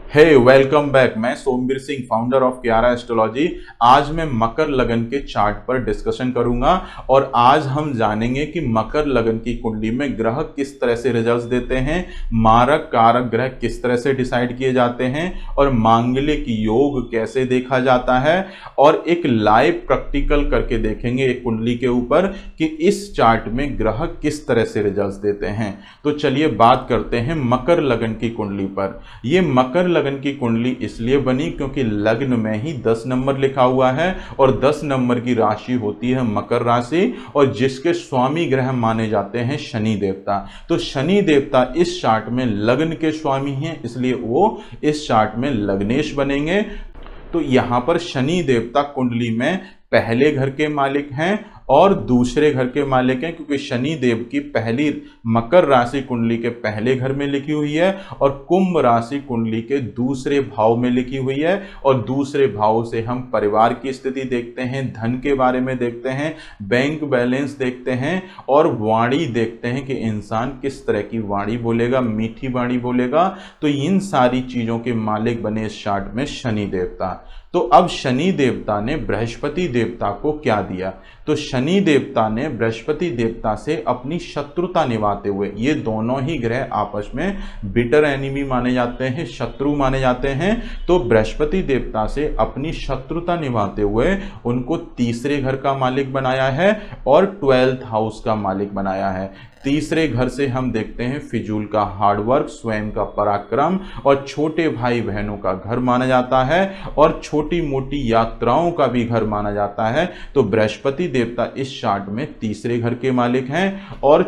हे welcome back. मैं Somvir Singh, founder of Kiara astrology. आज मैं मकर लगन के चार्ट पर डिस्कशन करूंगा और आज हम जानेंगे कि मकर लगन की कुंडली में ग्रह किस तरह से रिजल्ट्स देते हैं, मारक कारक ग्रह किस तरह से डिसाइड किए जाते हैं और मांगलिक योग कैसे देखा जाता है, और एक लाइव प्रैक्टिकल करके देखेंगे एक कुंडली के ऊपर कि इस चार्ट में ग्रह किस तरह से रिजल्ट्स देते हैं। तो चलिए बात करते हैं मकर लगन की कुंडली पर। ये मकर लगन की कुंडली इसलिए बनी क्योंकि लग्न में ही 10 नंबर लिखा हुआ है और 10 नंबर की राशि होती है मकर राशि, और जिसके स्वामी ग्रह माने जाते हैं शनि देवता। तो शनि देवता इस चार्ट में लग्न के स्वामी हैं, इसलिए वो इस चार्ट में लग्नेश बनेंगे। तो यहां पर शनि देवता कुंडली में पहले घर के मालिक हैं और दूसरे घर के मालिक हैं, क्योंकि शनि देव की पहली मकर राशि कुंडली के पहले घर में लिखी हुई है और कुंभ राशि कुंडली के दूसरे भाव में लिखी हुई है। और दूसरे भाव से हम परिवार की स्थिति देखते हैं, धन के बारे में देखते हैं, बैंक बैलेंस देखते हैं और वाणी देखते हैं कि इंसान किस तरह की वाणी बोलेगा, मीठी वाणी बोलेगा। तो इन सारी चीजों के मालिक बने इस चार्ट में शनि देवता। तो अब शनि देवता ने बृहस्पति देवता को क्या दिया? तो शनि देवता ने बृहस्पति देवता से अपनी शत्रुता निभाते हुए, ये दोनों ही ग्रह आपस में बिटर एनिमी माने जाते हैं, शत्रु माने जाते हैं। तो बृहस्पति देवता से अपनी शत्रुता निभाते हुए उनको तीसरे घर का मालिक बनाया है और 12th हाउस का मालिक बनाया है। तीसरे घर से हम देखते हैं फिजूल का हार्डवर्क, स्वयं का पराक्रम और छोटे भाई बहनों का घर माना जाता है और छोटी मोटी यात्राओं का भी घर माना जाता है। तो बृहस्पति देवता इस चार्ट में तीसरे घर के मालिक हैं और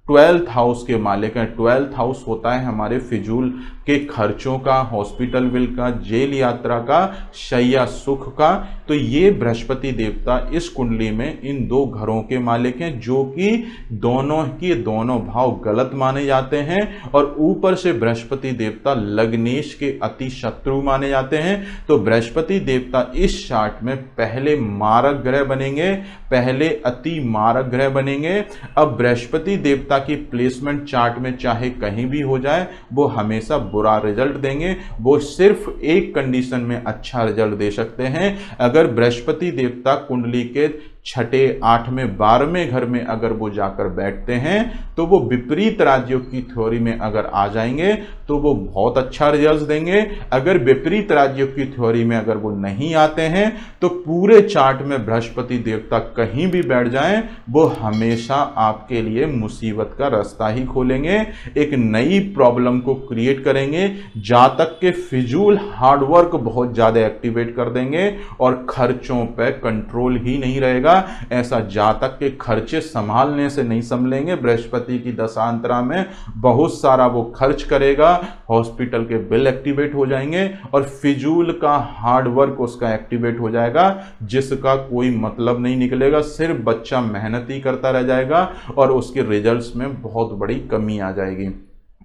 12th हाउस के मालिक हैं। 12th हाउस होता है हमारे फिजूल के खर्चों का, हॉस्पिटल बिल का, जेल यात्रा का, शैया सुख का। तो ये बृहस्पति देवता इस कुंडली में इन दो घरों के मालिक हैं, जो कि दोनों के दोनों भाव गलत माने जाते हैं। और ऊपर से बृहस्पति देवता लग्नेश के अति शत्रु माने जाते हैं। तो बृहस्पति देवता इस चार्ट में पहले मारक ग्रह बनेंगे, पहले अति मारक ग्रह बनेंगे। अब बृहस्पति देवता की प्लेसमेंट चार्ट में चाहे कहीं भी हो जाए, वो हमेशा बुरा रिजल्ट देंगे। वो सिर्फ एक कंडीशन में अच्छा रिजल्ट दे सकते हैं, अगर बृहस्पति देवता कुंडली के 6, 8, 12वें घर में अगर वो जाकर बैठते हैं तो वो विपरीत राज्यों की थ्योरी में अगर आ जाएंगे तो वो बहुत अच्छा रिजल्ट देंगे। अगर विपरीत राज्यों की थ्योरी में अगर वो नहीं आते हैं तो पूरे चार्ट में बृहस्पति देवता कहीं भी बैठ जाएं, वो हमेशा आपके लिए मुसीबत का रास्ता ही खोलेंगे, एक नई प्रॉब्लम को क्रिएट करेंगे। जातक के फिजूल हार्डवर्क बहुत ज्यादा एक्टिवेट कर देंगे और खर्चों पर कंट्रोल ही नहीं रहेगा। ऐसा जातक के खर्चे संभालने से नहीं संभलेंगे। बृहस्पति की दशांतरा में बहुत सारा वो खर्च करेगा, हॉस्पिटल के बिल एक्टिवेट हो जाएंगे और फिजूल का हार्डवर्क उसका एक्टिवेट हो जाएगा, जिसका कोई मतलब नहीं निकलेगा। सिर्फ बच्चा मेहनत ही करता रह जाएगा और उसके रिजल्ट्स में बहुत बड़ी कमी आ जाएगी।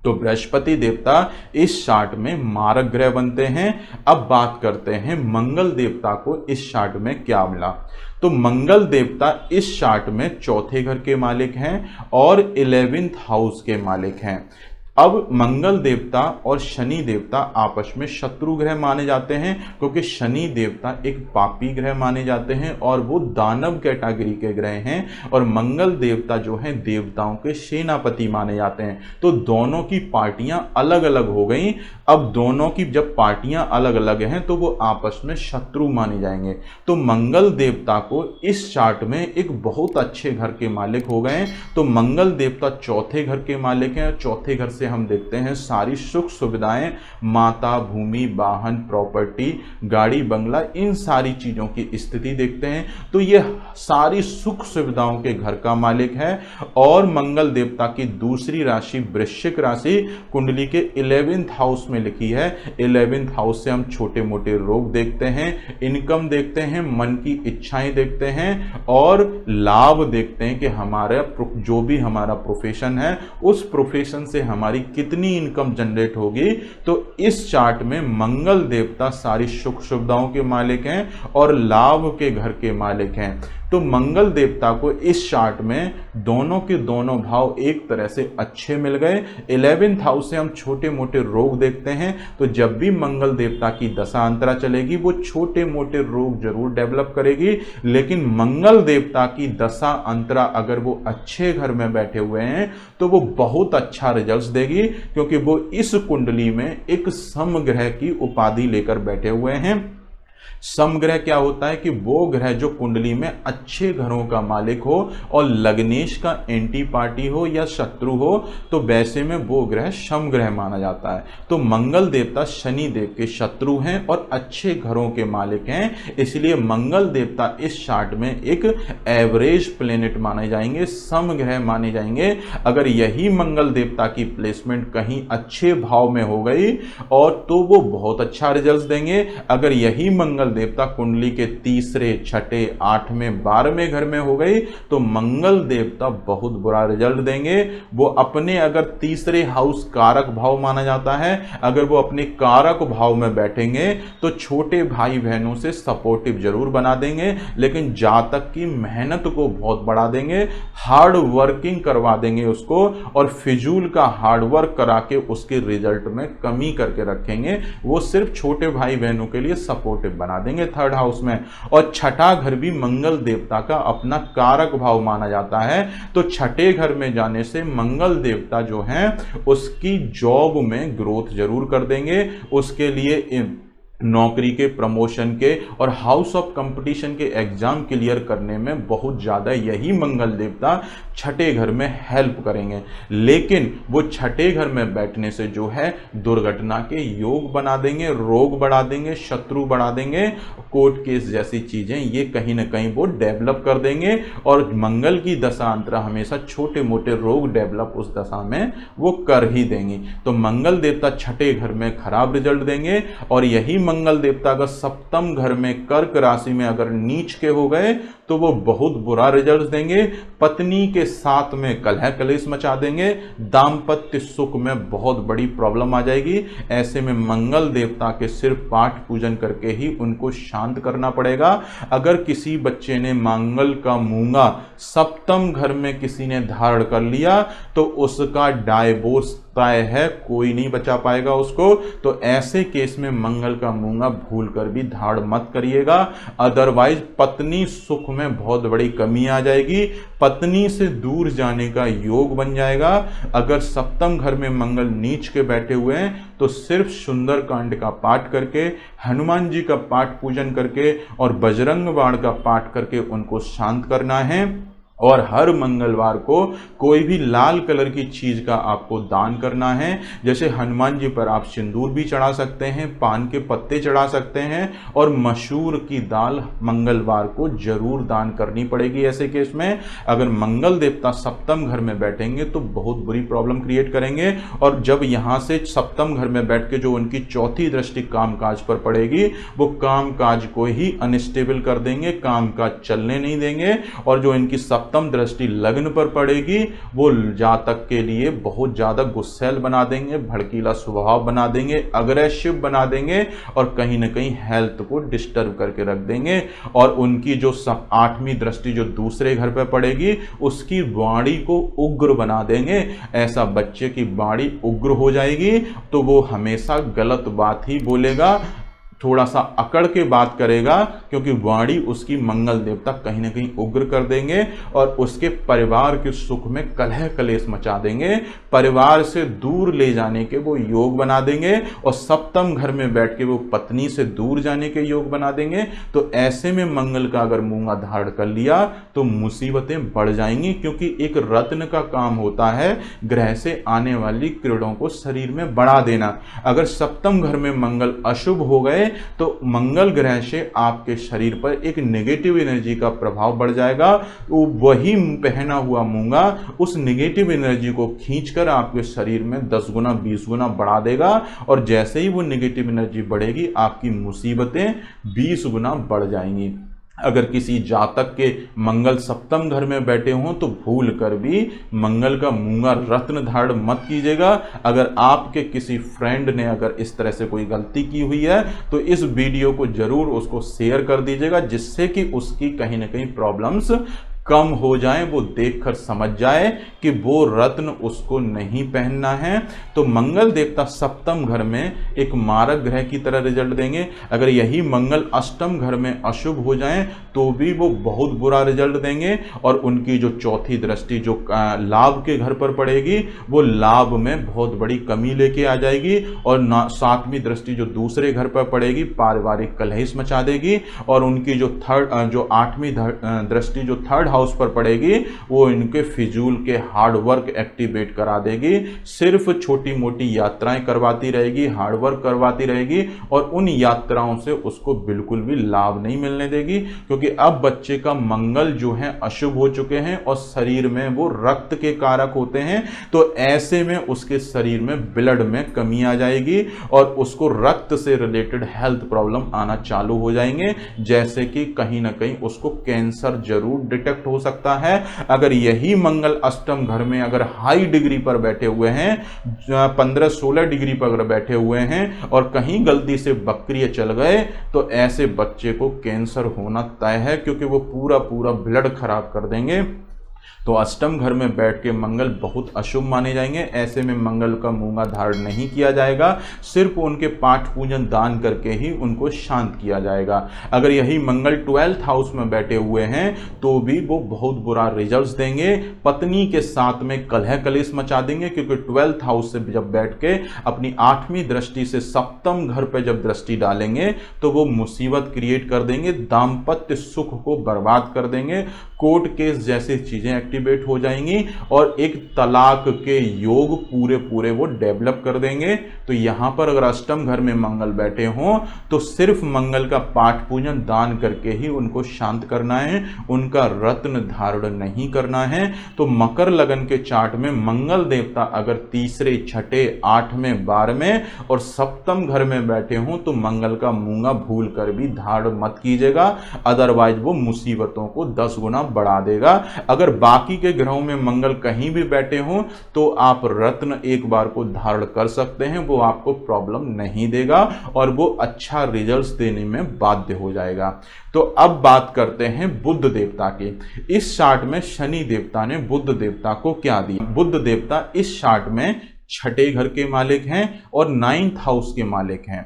तो बृहस्पति देवता इस चार्ट में मारक ग्रह बनते हैं। अब बात करते हैं मंगल देवता को इस चार्ट में क्या मिला। तो मंगल देवता इस चार्ट में चौथे घर के मालिक हैं और 11th हाउस के मालिक हैं। अब मंगल देवता और शनि देवता आपस में शत्रु ग्रह माने जाते हैं, क्योंकि शनि देवता एक पापी ग्रह माने जाते हैं और वो दानव कैटेगरी के ग्रह हैं और मंगल देवता जो हैं देवताओं के सेनापति माने जाते हैं। तो दोनों की पार्टियां अलग अलग हो गई। अब दोनों की जब पार्टियां अलग अलग हैं तो वो आपस में शत्रु माने जाएंगे। तो मंगल देवता को इस चार्ट में एक बहुत अच्छे घर के मालिक हो गए। तो मंगल देवता चौथे घर के मालिक हैं। चौथे घर से हम देखते हैं सारी सुख सुविधाएं, माता, भूमि, वाहन, प्रॉपर्टी, गाड़ी, बंगला, इन सारी चीजों की स्थिति देखते हैं। तो ये सारी सुख सुविधाओं के घर का मालिक है। और मंगल देवता की दूसरी राशि वृश्चिक राशि कुंडली के 11th हाउस में लिखी है। 11th हाउस से हम छोटे मोटे रोग देखते हैं, इनकम देखते हैं, मन की इच्छाएं देखते हैं और लाभ देखते हैं कि हमारा जो भी हमारा प्रोफेशन है उस प्रोफेशन से हमारी कितनी इनकम जनरेट होगी। तो इस चार्ट में मंगल देवता सारी सुख सुविधाओं के मालिक हैं और लाभ के घर के मालिक हैं। तो मंगल देवता को इस चार्ट में दोनों के दोनों भाव एक तरह से अच्छे मिल गए। 11th हाउस से हम छोटे मोटे रोग देखते हैं, तो जब भी मंगल देवता की दशा अंतरा चलेगी वो छोटे मोटे रोग जरूर डेवलप करेगी, लेकिन मंगल देवता की दशा अंतरा अगर वो अच्छे घर में बैठे हुए हैं तो वो बहुत अच्छा रिजल्ट्स देगी, क्योंकि वो इस कुंडली में एक समग्रह की उपाधि लेकर बैठे हुए हैं। समग्रह क्या होता है कि वो ग्रह जो कुंडली में अच्छे घरों का मालिक हो और लग्नेश का एंटी पार्टी हो या शत्रु हो, तो वैसे में वो ग्रह समग्रह माना जाता है। तो मंगल देवता शनि देव के शत्रु हैं और अच्छे घरों के मालिक हैं, इसलिए मंगल देवता इस चार्ट में एक एवरेज प्लेनेट माने जाएंगे, समग्रह माने जाएंगे। अगर यही मंगल देवता की प्लेसमेंट कहीं अच्छे भाव में हो गई और तो वो बहुत अच्छा रिजल्ट देंगे। अगर यही मंगल देवता कुंडली के तीसरे, छठे, 8वें, 12वें घर में हो गई तो मंगल देवता बहुत बुरा रिजल्ट देंगे। वो अपने अगर तीसरे हाउस कारक भाव माना जाता है, अगर वो अपने कारक भाव में बैठेंगे तो छोटे भाई बहनों से सपोर्टिव जरूर बना देंगे, लेकिन जातक की मेहनत को बहुत बढ़ा देंगे, हार्ड वर्किंग करवा देंगे उसको, और फिजूल का हार्ड वर्क करा के उसके रिजल्ट में कमी करके रखेंगे। वो सिर्फ छोटे भाई बहनों के लिए सपोर्टिव बना देंगे 3rd हाउस में। और छठा घर भी मंगल देवता का अपना कारक भाव माना जाता है, तो छठे घर में जाने से मंगल देवता जो हैं उसकी जॉब में ग्रोथ जरूर कर देंगे, उसके लिए नौकरी के, प्रमोशन के और हाउस ऑफ कंपटीशन के एग्जाम क्लियर करने में बहुत ज़्यादा यही मंगल देवता छठे घर में हेल्प करेंगे। लेकिन वो छठे घर में बैठने से जो है दुर्घटना के योग बना देंगे, रोग बढ़ा देंगे, शत्रु बढ़ा देंगे, कोर्ट केस जैसी चीज़ें ये कहीं ना कहीं वो डेवलप कर देंगे। और मंगल की दशा अंतरा हमेशा छोटे मोटे रोग डेवलप उस दशा में वो कर ही देंगी। तो मंगल देवता छठे घर में खराब रिजल्ट देंगे। और यही मंगल देवता का सप्तम घर में कर्क राशि में अगर नीच के हो गए तो वो बहुत बुरा रिजल्ट देंगे, पत्नी के साथ में कलह कलेश मचा देंगे, दाम्पत्य सुख में बहुत बड़ी प्रॉब्लम आ जाएगी। ऐसे में मंगल देवता के सिर्फ पाठ पूजन करके ही उनको शांत करना पड़ेगा। अगर किसी बच्चे ने मंगल का मूंगा सप्तम घर में किसी ने धारण कर लिया तो उसका डाइवोर्स तय है, कोई नहीं बचा पाएगा उसको। तो ऐसे केस में मंगल का मूंगा भूल कर भी धारण मत करिएगा, अदरवाइज पत्नी सुख में बहुत बड़ी कमी आ जाएगी, पत्नी से दूर जाने का योग बन जाएगा। अगर सप्तम घर में मंगल नीच के बैठे हुए हैं तो सिर्फ सुंदरकांड का पाठ करके, हनुमान जी का पाठ पूजन करके और बजरंग बाण का पाठ करके उनको शांत करना है। और हर मंगलवार को कोई भी लाल कलर की चीज का आपको दान करना है। जैसे हनुमान जी पर आप सिंदूर भी चढ़ा सकते हैं, पान के पत्ते चढ़ा सकते हैं, और मसूर की दाल मंगलवार को जरूर दान करनी पड़ेगी। ऐसे केस में अगर मंगल देवता सप्तम घर में बैठेंगे तो बहुत बुरी प्रॉब्लम क्रिएट करेंगे। और जब यहाँ से सप्तम घर में बैठ के जो उनकी चौथी दृष्टि कामकाज पर पड़ेगी, वो कामकाज को ही अनस्टेबल कर देंगे, कामकाज चलने नहीं देंगे। और जो इनकी सप्तम दृष्टि लग्न पर पड़ेगी वो जातक के लिए बहुत ज्यादा गुस्सैल बना देंगे, भड़कीला स्वभाव बना देंगे, अग्रेसिव बना देंगे और कहीं ना कहीं हेल्थ को डिस्टर्ब करके रख देंगे। और उनकी जो 8वीं दृष्टि जो दूसरे घर पर पड़ेगी उसकी वाणी को उग्र बना देंगे। ऐसा बच्चे की वाणी उग्र हो जाएगी तो वो हमेशा गलत बात ही बोलेगा, थोड़ा सा अकड़ के बात करेगा, क्योंकि वाणी उसकी मंगल देवता कहीं ना कहीं उग्र कर देंगे और उसके परिवार के सुख में कलह कलेश मचा देंगे, परिवार से दूर ले जाने के वो योग बना देंगे। और सप्तम घर में बैठ के वो पत्नी से दूर जाने के योग बना देंगे। तो ऐसे में मंगल का अगर मूंगा धारण कर लिया तो मुसीबतें बढ़ जाएंगी, क्योंकि एक रत्न का काम होता है ग्रह से आने वाली किरणों को शरीर में बढ़ा देना। अगर सप्तम घर में मंगल अशुभ हो गए तो मंगल ग्रह से आपके शरीर पर एक नेगेटिव एनर्जी का प्रभाव बढ़ जाएगा। तो वही पहना हुआ मूंगा उस नेगेटिव एनर्जी को खींचकर आपके शरीर में 10 गुना 20 गुना बढ़ा देगा। और जैसे ही वो नेगेटिव एनर्जी बढ़ेगी आपकी मुसीबतें 20 गुना बढ़ जाएंगी। अगर किसी जातक के मंगल सप्तम घर में बैठे हों तो भूल कर भी मंगल का मूंगा रत्न धारण मत कीजिएगा। अगर आपके किसी फ्रेंड ने अगर इस तरह से कोई गलती की हुई है तो इस वीडियो को जरूर उसको शेयर कर दीजिएगा, जिससे कि उसकी कहीं ना कहीं प्रॉब्लम्स कम हो जाए, वो देखकर समझ जाए कि वो रत्न उसको नहीं पहनना है। तो मंगल देवता सप्तम घर में एक मारक ग्रह की तरह रिजल्ट देंगे। अगर यही मंगल अष्टम घर में अशुभ हो जाएं तो भी वो बहुत बुरा रिजल्ट देंगे, और उनकी जो चौथी दृष्टि जो लाभ के घर पर पड़ेगी वो लाभ में बहुत बड़ी कमी लेके आ जाएगी, और सातवीं दृष्टि जो दूसरे घर पर पड़ेगी पारिवारिक कलह मचा देगी, और उनकी जो आठवीं दृष्टि जो थर्ड हाउस पर पड़ेगी वो इनके फिजूल के हार्ड वर्क एक्टिवेट करा देगी। सिर्फ छोटी मोटी यात्राएं करवाती रहेगी, हार्ड वर्क करवाती रहेगी, और उन यात्राओं से उसको बिल्कुल भी लाभ नहीं मिलने देगी, क्योंकि अब बच्चे का मंगल जो है अशुभ हो चुके हैं और शरीर में वो रक्त के कारक होते हैं। तो ऐसे में उसके शरीर में ब्लड में कमी आ जाएगी और उसको रक्त से रिलेटेड हेल्थ प्रॉब्लम आना चालू हो जाएंगे, जैसे कि कहीं ना कहीं उसको कैंसर जरूर डिटेक्ट हो सकता है। अगर यही मंगल अष्टम घर में अगर हाई डिग्री पर बैठे हुए हैं, 15-16 डिग्री पर अगर बैठे हुए हैं और कहीं गलती से बकरियां चल गए तो ऐसे बच्चे को कैंसर होना तय है, क्योंकि वो पूरा ब्लड खराब कर देंगे। तो अष्टम घर में बैठ के मंगल बहुत अशुभ माने जाएंगे। ऐसे में मंगल का मूंगा धारण नहीं किया जाएगा, सिर्फ उनके पाठ पूजन दान करके ही उनको शांत किया जाएगा। अगर यही मंगल 12th हाउस में बैठे हुए हैं तो भी वो बहुत बुरा रिजल्ट्स देंगे, पत्नी के साथ में कलह कलेश मचा देंगे, क्योंकि 12th हाउस से जब बैठ के अपनी 8वीं दृष्टि से सप्तम घर पर जब दृष्टि डालेंगे तो वो मुसीबत क्रिएट कर देंगे, दाम्पत्य सुख को बर्बाद कर देंगे, कोर्ट केस जैसी चीजें एक्टिवेट हो जाएंगी और एक तलाक के योग पूरे वो डेवलप कर देंगे। तो यहां पर अगर अष्टम घर में मंगल बैठे हों तो सिर्फ मंगल का पाठ पूजन दान करके ही उनको शांत करना है, उनका रत्न धारण नहीं करना है। तो मकर लगन के चार्ट में मंगल देवता अगर तीसरे, छठे, 8वें, 12वें और सप्तम घर में बैठे हों तो मंगल का मूंगा भूल कर भी धारण मत कीजिएगा, अदरवाइज वो मुसीबतों को 10 गुना बढ़ा देगा। अगर बाकी के ग्रहों में मंगल कहीं भी बैठे हों तो आप रत्न एक बार को धारण कर सकते हैं, वो आपको प्रॉब्लम नहीं देगा और वो अच्छा रिजल्ट्स देने में बाध्य हो जाएगा। तो अब बात करते हैं बुध देवता की। इस चार्ट में शनि देवता ने बुध देवता को क्या दिया। बुध देवता इस चार्ट में छठे घर के मालिक हैं और 9th हाउस के मालिक हैं।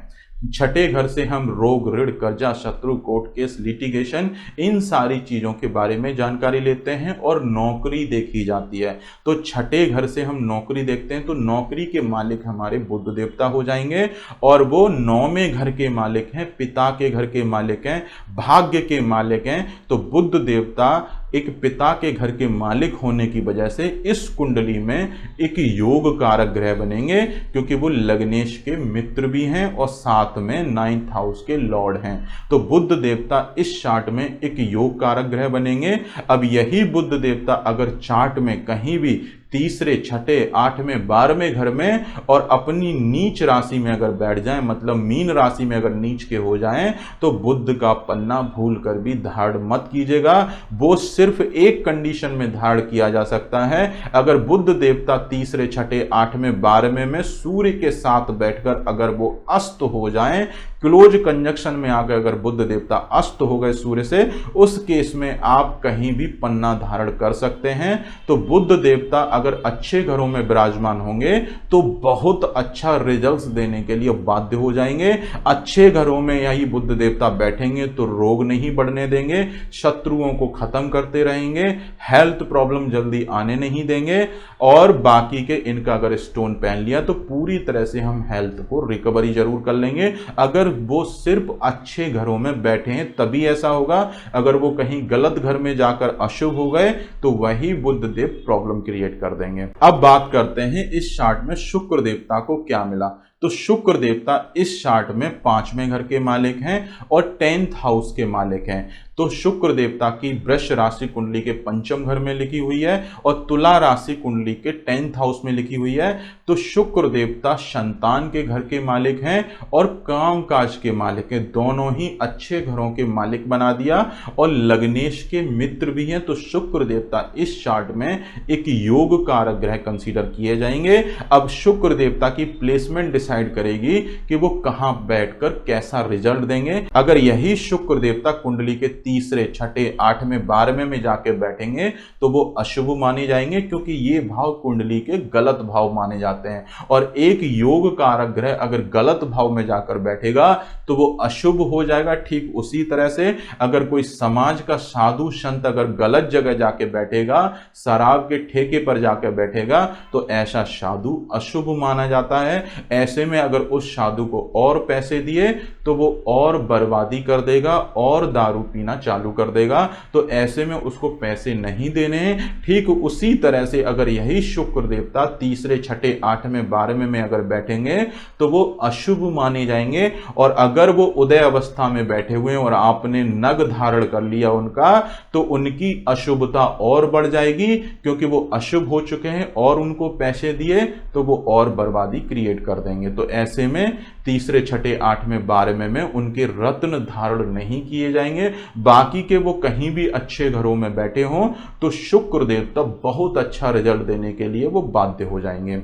छठे घर से हम रोग, ऋण, कर्जा, शत्रु, कोर्ट केस, लिटिगेशन, इन सारी चीजों के बारे में जानकारी लेते हैं और नौकरी देखी जाती है। तो छठे घर से हम नौकरी देखते हैं तो नौकरी के मालिक हमारे बुध देवता हो जाएंगे और वो 9वें घर के मालिक हैं, पिता के घर के मालिक हैं, भाग्य के मालिक हैं। तो बुध देवता एक पिता के घर के मालिक होने की वजह से इस कुंडली में एक योग कारक ग्रह बनेंगे, क्योंकि वो लग्नेश के मित्र भी हैं और साथ में 9th हाउस के लॉर्ड हैं। तो बुध देवता इस चार्ट में एक योग कारक ग्रह बनेंगे। अब यही बुध देवता अगर चार्ट में कहीं भी तीसरे, छठे, 8वें, 12वें घर में और अपनी नीच राशि में अगर बैठ जाएं, मतलब मीन राशि में अगर नीच के हो जाएं, तो बुध का पन्ना भूल कर भी धारण मत कीजिएगा। वो सिर्फ एक कंडीशन में धारण किया जा सकता है, अगर बुध देवता तीसरे, छठे, 8वें, 12वें में सूर्य के साथ बैठकर अगर वो अस्त हो जाएं, क्लोज कंजक्शन में आकर अगर बुध देवता अस्त हो गए सूर्य से, उस केस में आप कहीं भी पन्ना धारण कर सकते हैं। तो बुध देवता अगर अच्छे घरों में विराजमान होंगे तो बहुत अच्छा रिजल्ट्स देने के लिए बाध्य हो जाएंगे। अच्छे घरों में यही बुध देवता बैठेंगे तो रोग नहीं बढ़ने देंगे, शत्रुओं को खत्म करते रहेंगे, हेल्थ प्रॉब्लम जल्दी आने नहीं देंगे, और बाकी के इनका अगर स्टोन पहन लिया तो पूरी तरह से हम हेल्थ को रिकवरी जरूर कर लेंगे। अगर वो सिर्फ अच्छे घरों में बैठे हैं तभी ऐसा होगा, अगर वो कहीं गलत घर में जाकर अशुभ हो गए तो वही बुध देव प्रॉब्लम क्रिएट कर देंगे। अब बात करते हैं इस चार्ट में शुक्र देवता को क्या मिला। तो शुक्र देवता इस चार्ट में 5वें घर के मालिक हैं और 10th हाउस के मालिक हैं। तो शुक्र देवता की वृष राशि कुंडली के 5म घर में लिखी हुई है और तुला राशि कुंडली के 10th हाउस में लिखी हुई है। तो शुक्र देवता संतान के घर के मालिक हैं और कामकाज के मालिक हैं, दोनों ही अच्छे घरों के मालिक बना दिया और लग्नेश के मित्र भी हैं। तो शुक्र देवता इस चार्ट में एक योग कारक ग्रह कंसीडर किए जाएंगे। अब शुक्र देवता की प्लेसमेंट डिसाइड करेगी कि वो कहां बैठकर कैसा रिजल्ट देंगे। अगर यही शुक्र देवता कुंडली के 3रे, 6ठे, 8वें, 12वें में जाके बैठेंगे तो वो अशुभ माने जाएंगे, क्योंकि ये भाव कुंडली के गलत भाव माने जाते हैं। और एक योग कारक ग्रह अगर गलत भाव में जाकर बैठेगा तो वो अशुभ हो जाएगा। ठीक उसी तरह से अगर कोई समाज का साधु संत अगर गलत जगह जाके बैठेगा, शराब के ठेके पर जाकर बैठेगा, तो ऐसा साधु अशुभ माना जाता है। ऐसे में अगर उस साधु को और पैसे दिए तो वो और बर्बादी कर देगा और दारू पीना चालू कर देगा। तो ऐसे में उसको पैसे नहीं देने हैं। ठीक उसी तरह से अगर यही शुक्र देवता 3रे, 6ठे, 8वें, 12वें में अगर बैठेंगे तो वो अशुभ माने जाएंगे। और अगर वो उदय अवस्था में बैठे हुए हैं और आपने नग धारण कर लिया उनका, तो उनकी अशुभता और बढ़ जाएगी, क्योंकि वो अशुभ हो चुके हैं और उनको पैसे दिए तो वो और बर्बादी क्रिएट कर देंगे। तो ऐसे में 3रे, 6ठे, 8वें, 12वें में उनके रत्न धारण नहीं किए जाएंगे। बाकी के वो कहीं भी अच्छे घरों में बैठे हों तो शुक्र देवता बहुत अच्छा रिजल्ट देने के लिए वो बाध्य हो जाएंगे।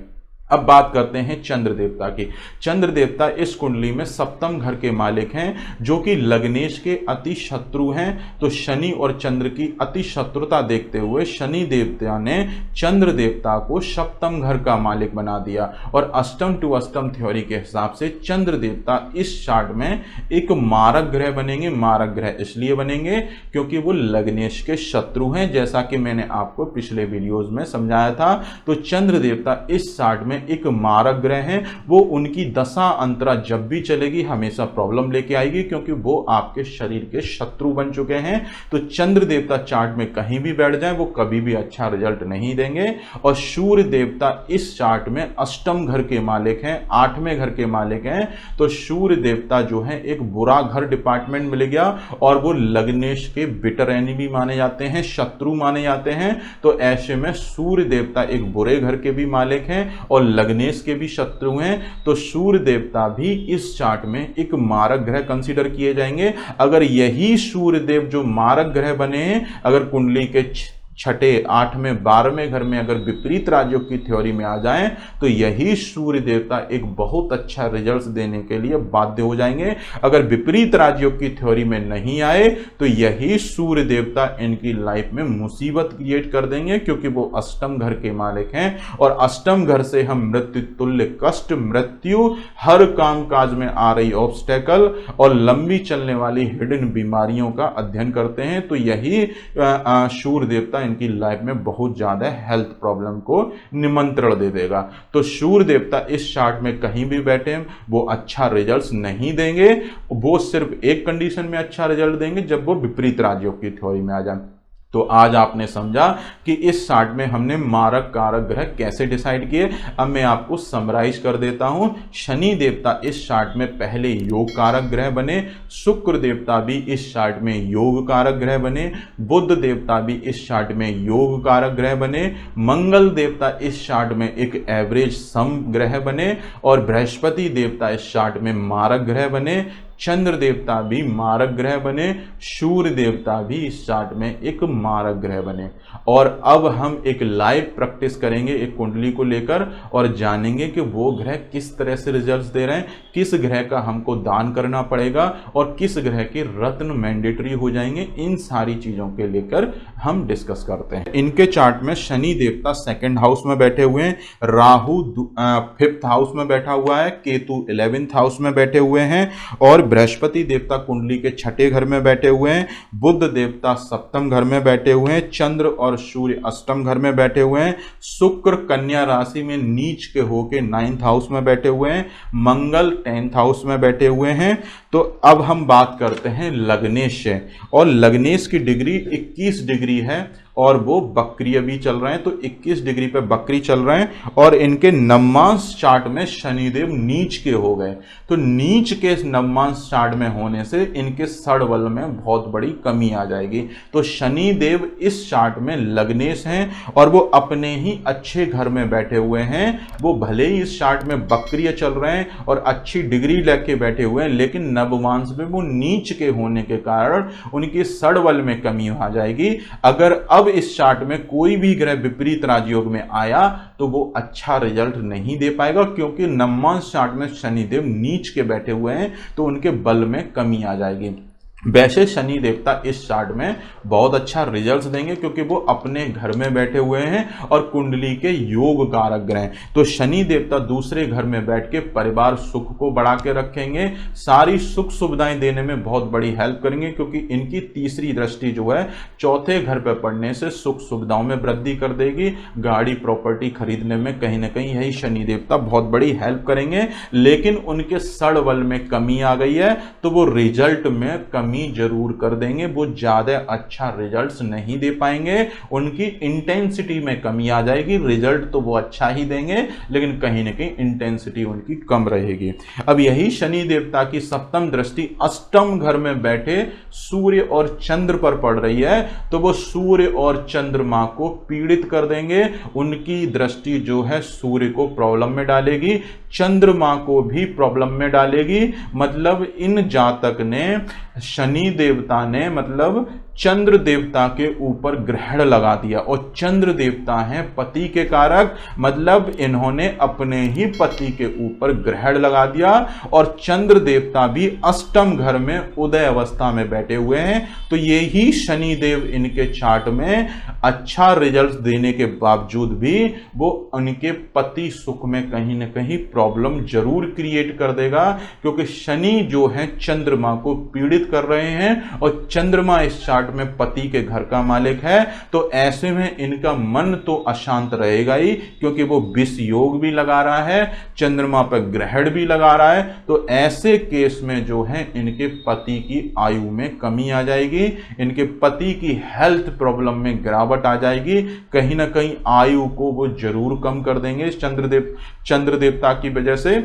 अब बात करते हैं चंद्र देवता की। चंद्र देवता इस कुंडली में 7म घर के मालिक हैं, जो कि लग्नेश के अति शत्रु हैं। तो शनि और चंद्र की अति शत्रुता देखते हुए शनि देवता ने चंद्र देवता को 7म घर का मालिक बना दिया। और अष्टम टू अष्टम थ्योरी के हिसाब से चंद्र देवता इस चार्ट में एक मारक ग्रह बनेंगे। मारक ग्रह इसलिए बनेंगे क्योंकि वो लग्नेश के शत्रु हैं, जैसा कि मैंने आपको पिछले वीडियोज में समझाया था। तो चंद्र देवता इस चार्ट में एक मारक ग्रह हैं। वो उनकी दशा अंतरा जब भी चलेगी हमेशा प्रॉब्लम लेके आएगी, क्योंकि वो आपके शरीर के शत्रु बन चुके हैं। तो चंद्र देवता चार्ट में कहीं भी बैठ जाए वो कभी भी अच्छा रिजल्ट नहीं देंगे। और सूर्य देवता इस चार्ट में अष्टम घर के मालिक हैं, 8वें घर के मालिक हैं। तो सूर्य देवता जो है एक बुरा घर डिपार्टमेंट मिल गया और वो लग्नेश के बिटर एनिमी माने जाते हैं, शत्रु माने जाते हैं। तो ऐसे में सूर्य देवता एक बुरे घर के भी मालिक हैं और लग्नेश के भी शत्रु हैं। तो सूर्य देवता भी इस चार्ट में एक मारक ग्रह कंसीडर किए जाएंगे। अगर यही सूर्य देव जो मारक ग्रह बने हैं, अगर कुंडली के 6ठे, 8वें, 12वें घर में अगर विपरीत राजयोग की थ्योरी में आ जाएं तो यही सूर्य देवता एक बहुत अच्छा रिजल्ट देने के लिए बाध्य हो जाएंगे। अगर विपरीत राजयोग की थ्योरी में नहीं आए तो यही सूर्य देवता इनकी लाइफ में मुसीबत क्रिएट कर देंगे, क्योंकि वो अष्टम घर के मालिक हैं। और अष्टम घर से हम मृत्यु तुल्य कष्ट, मृत्यु, हर काम काज में आ रही ऑब्स्टेकल और लंबी चलने वाली हिडन बीमारियों का अध्ययन करते हैं। तो यही सूर्य देवता इनकी लाइफ में बहुत ज्यादा हेल्थ प्रॉब्लम को निमंत्रण दे देगा। तो सूर्य देवता इस चार्ट में कहीं भी बैठे वो अच्छा रिजल्ट्स नहीं देंगे। वो सिर्फ एक कंडीशन में अच्छा रिजल्ट देंगे, जब वो विपरीत राजयोग की थ्योरी में आ जाए। तो आज आपने समझा कि इस चार्ट में हमने मारक कारक ग्रह कैसे डिसाइड किए। अब मैं आपको समराइज कर देता हूं। शनि देवता इस चार्ट में पहले योग कारक ग्रह बने, शुक्र देवता भी इस चार्ट में योग कारक ग्रह बने, बुध देवता भी इस चार्ट में योग कारक ग्रह बने, मंगल देवता इस चार्ट में एक एवरेज सम ग्रह बने और बृहस्पति देवता इस चार्ट में मारक ग्रह बने, चंद्र देवता भी मारक ग्रह बने, सूर्य देवता भी इस चार्ट में एक मारक ग्रह बने। और अब हम एक लाइव प्रैक्टिस करेंगे एक कुंडली को लेकर और जानेंगे कि वो ग्रह किस तरह से रिजल्ट्स दे रहे हैं, किस ग्रह का हमको दान करना पड़ेगा और किस ग्रह के रत्न मैंडेटरी हो जाएंगे। इन सारी चीजों के लेकर हम डिस्कस करते हैं। इनके चार्ट में शनि देवता 2nd हाउस में बैठे हुए हैं, राहु 5th हाउस में बैठा हुआ है, केतु 11th हाउस में बैठे हुए हैं और बृहस्पति देवता कुंडली के 6ठे घर में बैठे हुए हैं, बुध देवता 7th घर में बैठे हुए हैं, चंद्र और सूर्य 8th घर में बैठे हुए हैं, शुक्र कन्या राशि में नीच के होके 9th हाउस में बैठे हुए हैं, मंगल 10th हाउस में बैठे हुए हैं। तो अब हम बात करते हैं लग्नेश से। और लग्नेश की डिग्री 21 डिग्री है और वो वक्रीय भी चल रहे हैं, तो 21 डिग्री पे वक्री चल रहे हैं और इनके नवमांश चार्ट में शनिदेव नीच के हो गए। तो नीच के नवमांश चार्ट में होने से इनके षड बल में बहुत बड़ी कमी आ जाएगी। तो शनिदेव इस चार्ट में लग्नेश हैं और वो अपने ही अच्छे घर में बैठे हुए हैं। वो भले ही इस चार्ट में वक्रीय चल रहे हैं और अच्छी डिग्री लेके बैठे हुए हैं, लेकिन नवमांश में वो नीच के होने के कारण उनकी षड बल में कमी आ जाएगी। अगर अब इस चार्ट में कोई भी ग्रह विपरीत राजयोग में आया तो वो अच्छा रिजल्ट नहीं दे पाएगा, क्योंकि नवमांश चार्ट में शनिदेव नीच के बैठे हुए हैं, तो उनके बल में कमी आ जाएगी। वैसे शनि देवता इस चार्ट में बहुत अच्छा रिजल्ट्स देंगे, क्योंकि वो अपने घर में बैठे हुए हैं और कुंडली के योग कारक ग्रह हैं। तो शनि देवता दूसरे घर में बैठ के परिवार सुख को बढ़ा के रखेंगे, सारी सुख सुविधाएं देने में बहुत बड़ी हेल्प करेंगे, क्योंकि इनकी तीसरी दृष्टि जो है चौथे घर पर पड़ने से सुख सुविधाओं में वृद्धि कर देगी। गाड़ी प्रॉपर्टी खरीदने में कहीं ना कहीं यही शनि देवता बहुत बड़ी हेल्प करेंगे। लेकिन उनके षड बल में कमी आ गई है, तो वो रिजल्ट में कमी जरूर कर देंगे, वो ज्यादा अच्छा रिजल्ट्स नहीं दे पाएंगे, उनकी इंटेंसिटी में कमी आ जाएगी। रिजल्ट तो वो अच्छा ही देंगे, लेकिन कहीं ना कहीं इंटेंसिटी उनकी कम रहेगी। अब यही शनि देवता की सप्तम दृष्टि अष्टम घर में बैठे सूर्य और चंद्र पर पड़ रही है, तो वो सूर्य और चंद्रमा को पीड़ित कर देंगे। उनकी दृष्टि जो है सूर्य को प्रॉब्लम में डालेगी, चंद्रमा को भी प्रॉब्लम में डालेगी। मतलब इन जातक ने शनि देवता ने मतलब चंद्र देवता के ऊपर ग्रहण लगा दिया, और चंद्र देवता हैं पति के कारक, मतलब इन्होंने अपने ही पति के ऊपर ग्रहण लगा दिया। और चंद्र देवता भी अष्टम घर में उदय अवस्था में बैठे हुए हैं। तो यही शनि देव इनके चार्ट में अच्छा रिजल्ट देने के बावजूद भी वो उनके पति सुख में कहीं ना कहीं प्रॉब्लम जरूर क्रिएट कर देगा, क्योंकि शनि जो है चंद्रमा को पीड़ित कर रहे हैं और चंद्रमा इस चार्ट में पति के घर का मालिक है। तो ऐसे में इनका मन तो अशांत रहेगा ही, क्योंकि वो विष योग भी लगा रहा है, चंद्रमा पर ग्रहण भी लगा रहा है। तो ऐसे केस में जो है इनके पति की आयु में कमी आ जाएगी, इनके पति की हेल्थ प्रॉब्लम में गिरावट आ जाएगी, कहीं ना कहीं आयु को वो जरूर कम कर देंगे। चंद्र देवता की वजह से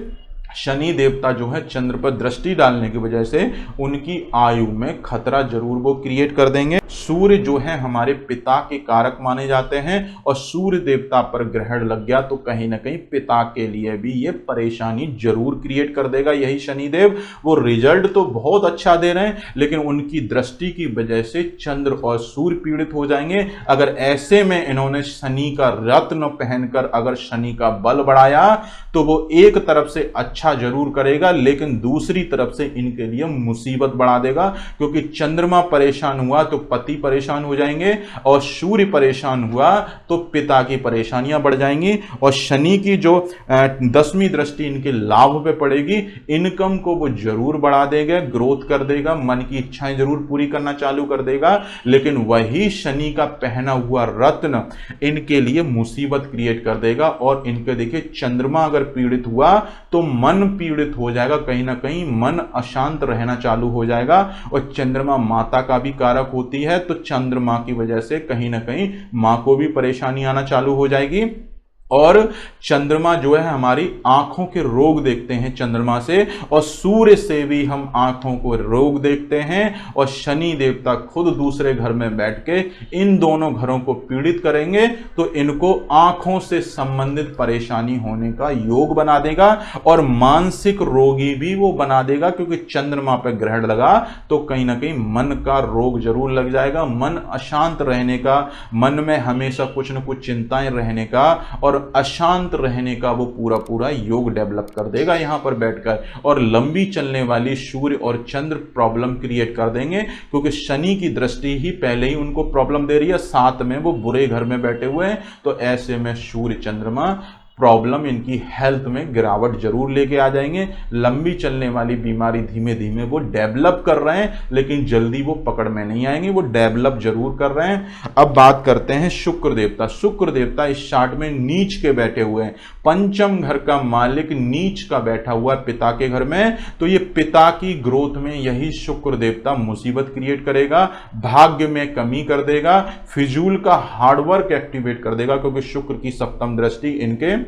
शनि देवता जो है चंद्र पर दृष्टि डालने की वजह से उनकी आयु में खतरा जरूर वो क्रिएट कर देंगे। सूर्य जो है हमारे पिता के कारक माने जाते हैं, और सूर्य देवता पर ग्रहण लग गया तो कहीं ना कहीं पिता के लिए भी ये परेशानी जरूर क्रिएट कर देगा। यही शनिदेव वो रिजल्ट तो बहुत अच्छा दे रहे हैं, लेकिन उनकी दृष्टि की वजह से चंद्र और सूर्य पीड़ित हो जाएंगे। अगर ऐसे में इन्होंने शनि का रत्न पहनकर अगर शनि का बल बढ़ाया तो वो एक तरफ से अच्छा जरूर करेगा, लेकिन दूसरी तरफ से इनके लिए मुसीबत बढ़ा देगा, क्योंकि चंद्रमा परेशान हुआ तो पति परेशान हो जाएंगे, और सूर्य परेशान हुआ तो पिता की परेशानियां बढ़ जाएंगी। और शनि की जो 10वीं दृष्टि इनके लाभ पे पड़ेगी, इनकम को वो जरूर बढ़ा देगा, ग्रोथ कर देगा, मन की इच्छाएं जरूर पूरी करना चालू कर देगा। लेकिन वही शनि का पहना हुआ रत्न इनके लिए मुसीबत क्रिएट कर देगा। और इनके देखिए चंद्रमा अगर पीड़ित हुआ तो मन पीड़ित हो जाएगा, कहीं ना कहीं मन अशांत रहना चालू हो जाएगा। और चंद्रमा माता का भी कारक होती है, तो चंद्रमा की वजह से कहीं ना कहीं मां को भी परेशानी आना चालू हो जाएगी। और चंद्रमा जो है हमारी आंखों के रोग देखते हैं चंद्रमा से, और सूर्य से भी हम आंखों को रोग देखते हैं। और शनि देवता खुद दूसरे घर में बैठ के इन दोनों घरों को पीड़ित करेंगे, तो इनको आंखों से संबंधित परेशानी होने का योग बना देगा, और मानसिक रोगी भी वो बना देगा, क्योंकि चंद्रमा पर ग्रहण लगा तो कहीं ना कहीं मन का रोग जरूर लग जाएगा। मन अशांत रहने का, मन में हमेशा कुछ न कुछ चिंताएं रहने का और अशांत रहने का वो पूरा योग डेवलप कर देगा यहां पर बैठकर। और लंबी चलने वाली सूर्य और चंद्र प्रॉब्लम क्रिएट कर देंगे, क्योंकि शनि की दृष्टि ही पहले ही उनको प्रॉब्लम दे रही है, साथ में वो बुरे घर में बैठे हुए हैं। तो ऐसे में सूर्य चंद्रमा प्रॉब्लम, इनकी हेल्थ में गिरावट जरूर लेके आ जाएंगे। लंबी चलने वाली बीमारी धीमे धीमे वो डेवलप कर रहे हैं, लेकिन जल्दी वो पकड़ में नहीं आएंगे, वो डेवलप जरूर कर रहे हैं। अब बात करते हैं शुक्र देवता। शुक्र देवता इस चार्ट में नीच के बैठे हुए हैं। पंचम घर का मालिक नीच का बैठा हुआ है पिता के घर में, तो ये पिता की ग्रोथ में यही शुक्र देवता मुसीबत क्रिएट करेगा, भाग्य में कमी कर देगा, फिजूल का हार्डवर्क एक्टिवेट कर देगा, क्योंकि शुक्र की सप्तम दृष्टि इनके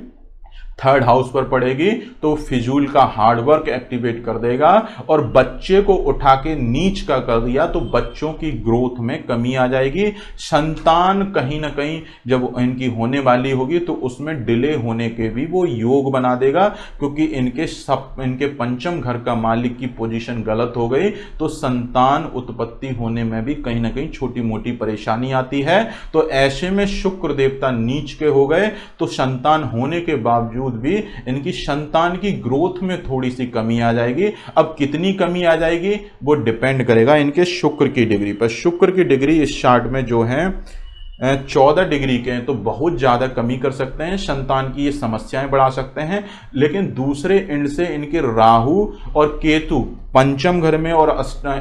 थर्ड हाउस पर पड़ेगी, तो फिजूल का हार्डवर्क एक्टिवेट कर देगा। और बच्चे को उठा के नीच का कर दिया तो बच्चों की ग्रोथ में कमी आ जाएगी। संतान कहीं ना कहीं जब इनकी होने वाली होगी तो उसमें डिले होने के भी वो योग बना देगा, क्योंकि इनके पंचम घर का मालिक की पोजीशन गलत हो गई, तो संतान उत्पत्ति होने में भी कहीं ना कहीं छोटी मोटी परेशानी आती है। तो ऐसे में शुक्र देवता नीच के हो गए तो संतान होने के बावजूद भी इनकी संतान की ग्रोथ में थोड़ी सी कमी आ जाएगी। अब कितनी कमी आ जाएगी वो डिपेंड करेगा इनके शुक्र की डिग्री पर। शुक्र की डिग्री इस चार्ट में जो है 14 डिग्री के हैं, तो बहुत ज़्यादा कमी कर सकते हैं, संतान की ये समस्याएं बढ़ा सकते हैं। लेकिन दूसरे एंड से इनके राहु और केतु पंचम घर में और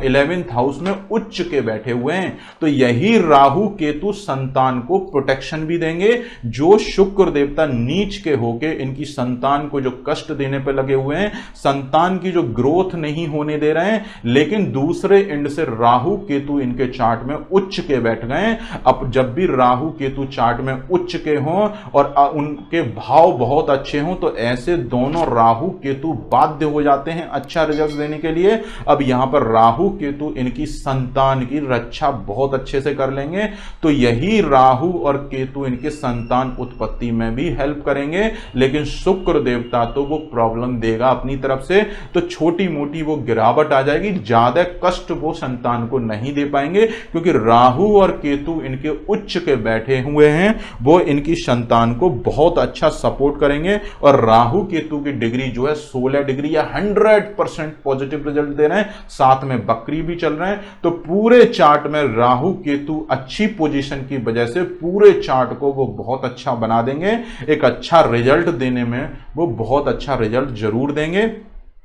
11th हाउस में उच्च के बैठे हुए हैं, तो यही राहु केतु संतान को प्रोटेक्शन भी देंगे। जो शुक्र देवता नीच के होके इनकी संतान को जो कष्ट देने पर लगे हुए हैं, संतान की जो ग्रोथ नहीं होने दे रहे हैं, लेकिन दूसरे एंड से राहु केतु इनके चार्ट में उच्च के बैठ गए। अब जब भी राहु केतु चार्ट में उच्च के हों और उनके भाव बहुत अच्छे हों, तो ऐसे दोनों राहु केतु बाध्य हो जाते हैं अच्छा रिजल्ट देने के लिए। अब यहां पर राहु केतु इनकी संतान की रक्षा बहुत अच्छे से कर लेंगे, तो यही राहु और केतु इनके संतान उत्पत्ति में भी हेल्प करेंगे। लेकिन शुक्र देवता तो वो प्रॉब्लम देगा अपनी तरफ से, तो छोटी मोटी वो गिरावट आ जाएगी, ज्यादा कष्ट वो संतान को नहीं दे पाएंगे, क्योंकि राहु और केतु इनके उच्च के बैठे हुए हैं, वो इनकी संतान को बहुत अच्छा सपोर्ट करेंगे। और राहु केतु की डिग्री जो है 16 डिग्री या 100% पॉजिटिव रिजल्ट दे रहे हैं, साथ में बकरी भी चल रहे हैं। तो पूरे चार्ट में राहु केतु अच्छी पोजीशन की वजह से पूरे चार्ट को वो बहुत अच्छा बना देंगे, एक अच्छा रिजल्ट देने में वो बहुत अच्छा रिजल्ट जरूर देंगे।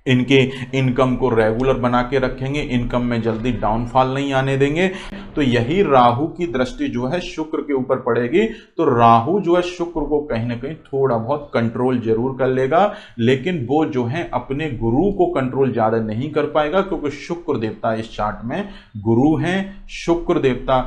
इनके इनकम को रेगुलर बना के रखेंगे, इनकम में जल्दी डाउनफॉल नहीं आने देंगे। तो यही राहु की दृष्टि जो है शुक्र के ऊपर पड़ेगी, तो राहु जो है शुक्र को कहीं ना कहीं थोड़ा बहुत कंट्रोल जरूर कर लेगा, लेकिन वो जो है अपने गुरु को कंट्रोल ज्यादा नहीं कर पाएगा, क्योंकि शुक्र देवता इस चार्ट में गुरु हैं। शुक्र देवता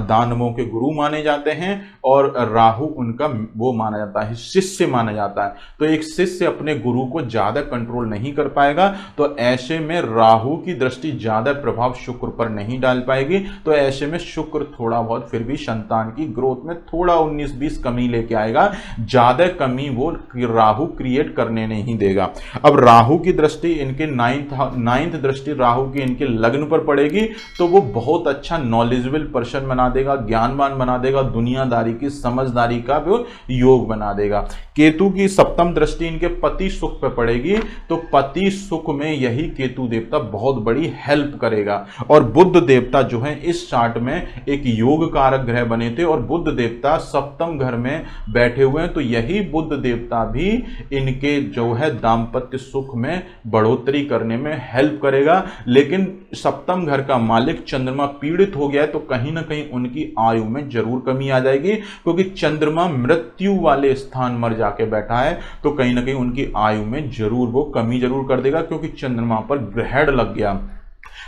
दानवों के गुरु माने जाते हैं और राहु उनका वो माना जाता है, शिष्य माना जाता है। तो एक शिष्य अपने गुरु को ज्यादा कंट्रोल नहीं कर पाएगा, तो ऐसे में राहु की दृष्टि ज्यादा प्रभाव शुक्र पर नहीं डाल पाएगी। तो ऐसे में शुक्र थोड़ा बहुत फिर भी संतान की ग्रोथ में थोड़ा 19-20 कमी लेके आएगा, ज्यादा कमी वो राहु क्रिएट करने नहीं देगा। अब राहु की दृष्टि इनके नाइन्थ दृष्टि राहु की इनके लग्न पर पड़ेगी, तो वो बहुत अच्छा नॉलेजेबल पर्सन बना देगा, ज्ञानवान बना देगा, दुनियादारी की समझदारी का भी योग बना देगा। केतु की सप्तम दृष्टि इनके पति सुख पर पड़ेगी, तो पति सुख में यही केतु देवता बहुत बड़ी हेल्प करेगा। और बुध देवता जो है इस चार्ट में एक योग कारक ग्रह बने थे और बुध देवता सप्तम घर में बैठे हुए हैं, तो यही बुध देवता भी इनके जो है दाम्पत्य सुख में बढ़ोतरी करने में हेल्प करेगा। लेकिन सप्तम घर का मालिक चंद्रमा पीड़ित हो गया है, तो कहीं ना कहीं उनकी आयु में जरूर कमी आ जाएगी, क्योंकि चंद्रमा मृत्यु वाले स्थान मर जाके बैठा है, तो कहीं ना कहीं उनकी आयु में जरूर वो कमी जरूर कर देगा, क्योंकि चंद्रमा पर ग्रहण लग गया।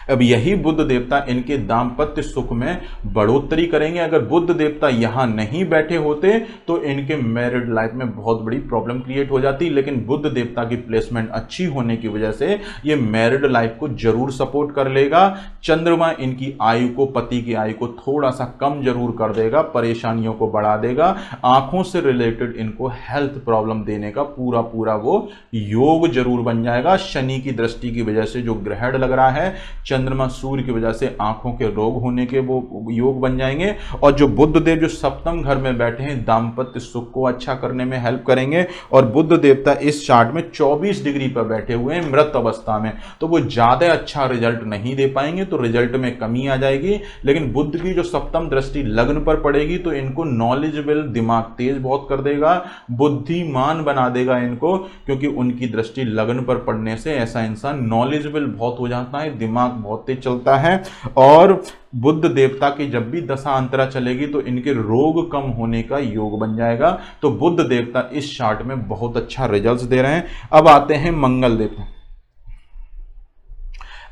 अब यही बुध देवता इनके दाम्पत्य सुख में बढ़ोतरी करेंगे। अगर बुध देवता यहां नहीं बैठे होते तो इनके मैरिड लाइफ में बहुत बड़ी प्रॉब्लम क्रिएट हो जाती, लेकिन बुध देवता की प्लेसमेंट अच्छी होने की वजह से ये मैरिड लाइफ को जरूर सपोर्ट कर लेगा। चंद्रमा इनकी आयु को, पति की आयु को थोड़ा सा कम जरूर कर देगा, परेशानियों को बढ़ा देगा, आंखों से रिलेटेड इनको हेल्थ प्रॉब्लम देने का पूरा वो योग जरूर बन जाएगा। शनि की दृष्टि की वजह से जो ग्रहण लग रहा है, चंद्रमा सूर्य की वजह से आंखों के रोग होने के वो योग बन जाएंगे। और जो बुध देव जो सप्तम घर में बैठे हैं दाम्पत्य सुख को अच्छा करने में हेल्प करेंगे। और बुध देवता इस चार्ट में 24 डिग्री पर बैठे हुए हैं मृत अवस्था में, तो वो ज्यादा अच्छा रिजल्ट नहीं दे पाएंगे, तो रिजल्ट में कमी आ जाएगी। लेकिन बुध की जो सप्तम दृष्टि लग्न पर पड़ेगी तो इनको नॉलेजेबल, दिमाग तेज बहुत कर देगा, बुद्धिमान बना देगा इनको, क्योंकि उनकी दृष्टि लग्न पर पड़ने से ऐसा इंसान नॉलेजेबल बहुत हो जाता है, दिमाग बहुत तेज चलता है। और बुध देवता की जब भी दशा अंतरा चलेगी तो इनके रोग कम होने का योग बन जाएगा। तो बुध देवता इस चार्ट में बहुत अच्छा रिजल्ट्स दे रहे हैं। अब आते हैं मंगल देवता।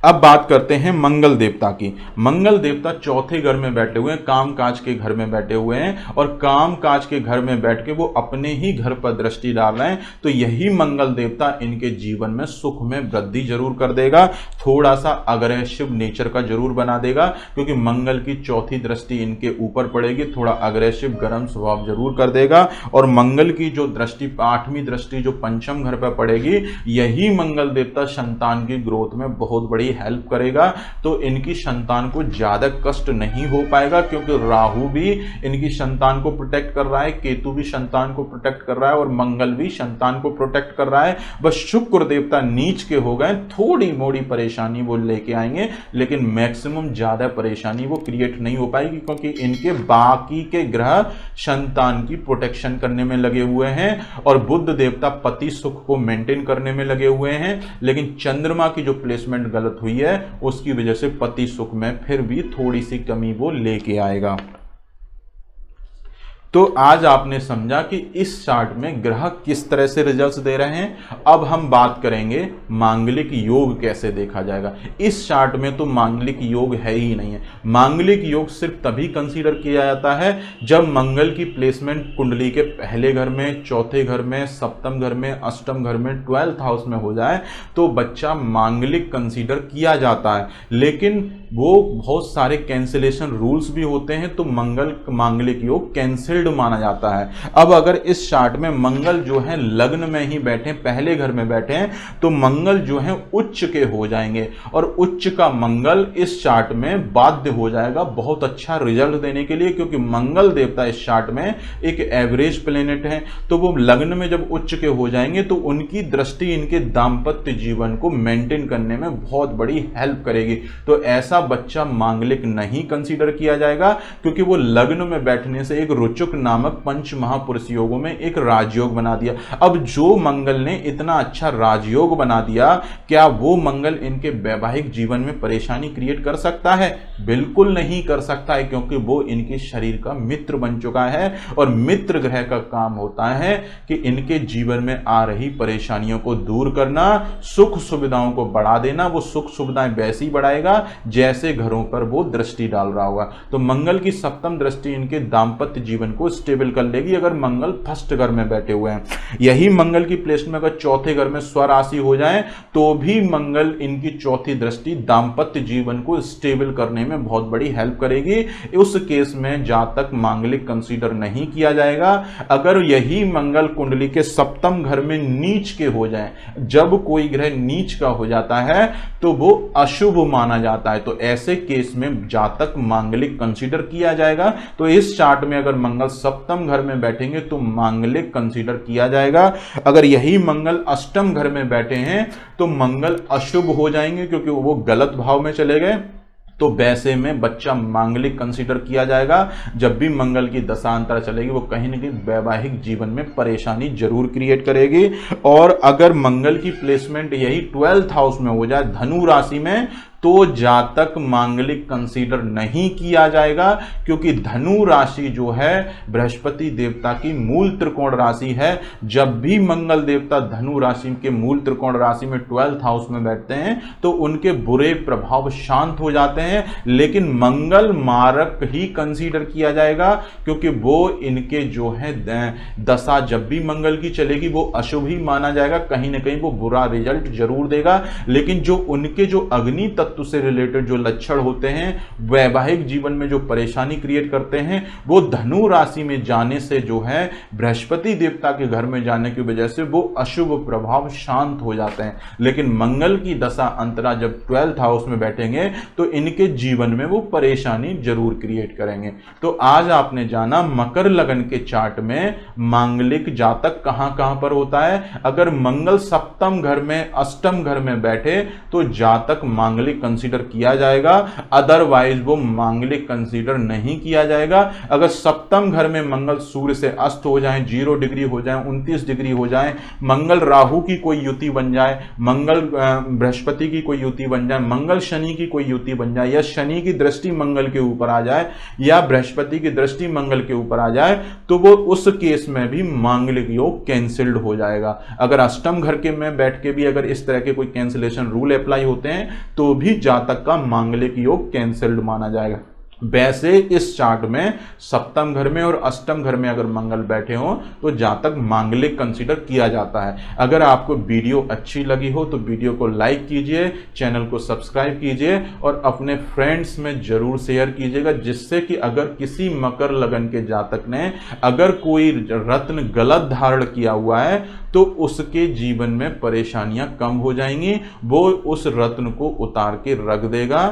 अब बात करते हैं मंगल देवता की। मंगल देवता चौथे घर में बैठे हुए हैं, काम काज के घर में बैठे हुए हैं, और काम काज के घर में बैठ के वो अपने ही घर पर दृष्टि डाल रहे हैं। तो यही मंगल देवता इनके जीवन में सुख में वृद्धि जरूर कर देगा, थोड़ा सा अग्रेसिव नेचर का जरूर बना देगा, क्योंकि मंगल की चौथी दृष्टि इनके ऊपर पड़ेगी, थोड़ा अग्रेसिव गर्म स्वभाव जरूर कर देगा। और मंगल की जो दृष्टि, आठवीं दृष्टि जो पंचम घर पर पड़ेगी, यही मंगल देवता संतान की ग्रोथ में बहुत बड़ी हेल्प करेगा। तो इनकी संतान को ज्यादा कष्ट नहीं हो पाएगा, क्योंकि राहु भी इनकी संतान को प्रोटेक्ट कर रहा है, केतु भी संतान को प्रोटेक्ट कर रहा है, और मंगल भी संतान को प्रोटेक्ट कर रहा है। बस शुक्र देवता नीच के हो गए, थोड़ी मोड़ी परेशानी वो लेके आएंगे, लेकिन मैक्सिमम ज्यादा परेशानी वो क्रिएट नहीं हो पाएगी, क्योंकि इनके बाकी के ग्रह संतान की प्रोटेक्शन करने में लगे हुए हैं। और बुध देवता पति सुख को मेंटेन करने में लगे हुए हैं। लेकिन चंद्रमा की जो प्लेसमेंट गलत हुई है उसकी वजह से पति सुख में फिर भी थोड़ी सी कमी वो लेके आएगा। तो आज आपने समझा कि इस चार्ट में ग्रह किस तरह से रिजल्ट्स दे रहे हैं। अब हम बात करेंगे मांगलिक योग कैसे देखा जाएगा। इस चार्ट में तो मांगलिक योग है ही नहीं है। मांगलिक योग सिर्फ तभी कंसीडर किया जाता है जब मंगल की प्लेसमेंट कुंडली के पहले घर में, चौथे घर में, सप्तम घर में, अष्टम घर में, 12th हाउस में हो जाए तो बच्चा मांगलिक कंसीडर किया जाता है। लेकिन वो बहुत सारे कैंसिलेशन रूल्स भी होते हैं, तो मांगलिक योग कैंसिल्ड माना जाता है। अब अगर इस चार्ट में मंगल जो है लग्न में ही बैठे, पहले घर में बैठे हैं, तो मंगल जो है उच्च के हो जाएंगे, और उच्च का मंगल इस चार्ट में बाध्य हो जाएगा बहुत अच्छा रिजल्ट देने के लिए, क्योंकि मंगल देवता इस चार्ट में एक एवरेज प्लेनेट है। तो वो लग्न में जब उच्च के हो जाएंगे तो उनकी दृष्टि इनके दाम्पत्य जीवन को मेंटेन करने में बहुत बड़ी हेल्प करेगी। तो ऐसा बच्चा मांगलिक नहीं कंसीडर किया जाएगा, क्योंकि वो लग्न में बैठने से एक रुचुक नामक पंच महापुरुष योगों में एक राजयोग बना दिया। अब जो मंगल ने इतना अच्छा राजयोग बना दिया, क्या वो मंगल इनके वैवाहिक जीवन में परेशानी क्रिएट कर सकता है? बिल्कुल नहीं कर सकता है, क्योंकि वो इनके शरीर का मित्र बन चुका है। और मित्र ग्रह का काम होता है कि इनके जीवन में आ रही परेशानियों को दूर करना, सुख सुविधाओं को बढ़ा देना। वो सुख सुविधाएं वैसे ही बढ़ाएगा जैसे घरों पर वो दृष्टि डाल रहा होगा। तो मंगल की सप्तम दृष्टि इनके दाम्पत्य जीवन को स्टेबल कर लेगी अगर मंगल फर्स्ट घर में बैठे हुए हैं। यही मंगल की प्लेसमेंट अगर चौथे घर में स्वराशि हो जाए तो भी मंगल इनकी चौथी दृष्टि दाम्पत्य जीवन को स्टेबल करने में बहुत बड़ी हेल्प करेगी। उस केस में जातक मांगलिक कंसीडर नहीं किया जाएगा। अगर यही मंगल कुंडली के सप्तम घर में नीच के हो जाए, जब कोई ग्रह नीच का हो जाता है तो वो अशुभ माना जाता है, तो ऐसे केस में जातक मांगलिक कंसीडर किया जाएगा। तो इस चार्ट में अगर मंगल सप्तम घर में बैठेंगे तो मांगलिक कंसीडर किया जाएगा। अगर यही मंगल अष्टम घर में बैठे हैं तो मंगल अशुभ हो जाएंगे, क्योंकि वो गलत भाव में चले गए। तो वैसे में बच्चा मांगलिक कंसीडर किया जाएगा। जब भी मंगल की दशांतर चलेगी वो कहीं ना कहीं वैवाहिक जीवन में परेशानी जरूर क्रिएट करेगी। और अगर मंगल की प्लेसमेंट यही 12th हाउस में हो जाए, धनु राशि में, तो जातक मांगलिक कंसीडर नहीं किया जाएगा, क्योंकि धनु राशि जो है बृहस्पति देवता की मूल त्रिकोण राशि है। जब भी मंगल देवता धनु राशि के मूल त्रिकोण राशि में 12th हाउस में बैठते हैं तो उनके बुरे प्रभाव शांत हो जाते हैं। लेकिन मंगल मारक ही कंसीडर किया जाएगा, क्योंकि वो इनके जो है दशा जब भी मंगल की चलेगी वो अशुभ ही माना जाएगा, कहीं ना कहीं वो बुरा रिजल्ट जरूर देगा। लेकिन जो उनके जो अग्नि तत्व से रिलेटेड जो लक्षण होते हैं, वैवाहिक जीवन में जो परेशानी क्रिएट करते हैं, वो धनु राशि में जाने से जो है बृहस्पति देवता के घर में जाने की वजह से वो अशुभ प्रभाव शांत हो जाते हैं। लेकिन मंगल की दशा अंतरा जब 12th हाउस में बैठेंगे तो इनके जीवन में वो परेशानी जरूर क्रिएट करेंगे। तो आज आपने जाना मकर लगन के चार्ट में मांगलिक जातक कहां कहां पर होता है। अगर मंगल सप्तम घर में, अष्टम घर में बैठे तो जातक मांगलिक कंसीडर किया जाएगा, अदरवाइज वो मांगलिक कंसीडर नहीं किया जाएगा। अगर सप्तम घर में मंगल सूर्य से अस्त हो जाए, 0 डिग्री हो जाए, 29 डिग्री हो जाए, मंगल राहु की कोई युति बन जाए, मंगल बृहस्पति की कोई युति बन जाए, मंगल शनि की कोई युति बन जाए, या शनि की दृष्टि मंगल के ऊपर आ जाए, या बृहस्पति की दृष्टि मंगल के ऊपर आ जाए, तो वो उस केस में भी मांगलिक योग कैंसिल्ड हो जाएगा। अगर अष्टम घर के में बैठ के भी अगर इस तरह के कोई कैंसिलेशन रूल अप्लाई होते हैं तो भी जातक का मांगलिक योग कैंसिल्ड माना जाएगा। वैसे इस चार्ट में सप्तम घर में और अष्टम घर में अगर मंगल बैठे हो तो जातक मांगलिक कंसीडर किया जाता है। अगर आपको वीडियो अच्छी लगी हो तो वीडियो को लाइक कीजिए, चैनल को सब्सक्राइब कीजिए और अपने फ्रेंड्स में जरूर शेयर कीजिएगा, जिससे कि अगर किसी मकर लगन के जातक ने अगर कोई रत्न गलत धारण किया हुआ है तो उसके जीवन में परेशानियां कम हो जाएंगी, वो उस रत्न को उतार के रख देगा।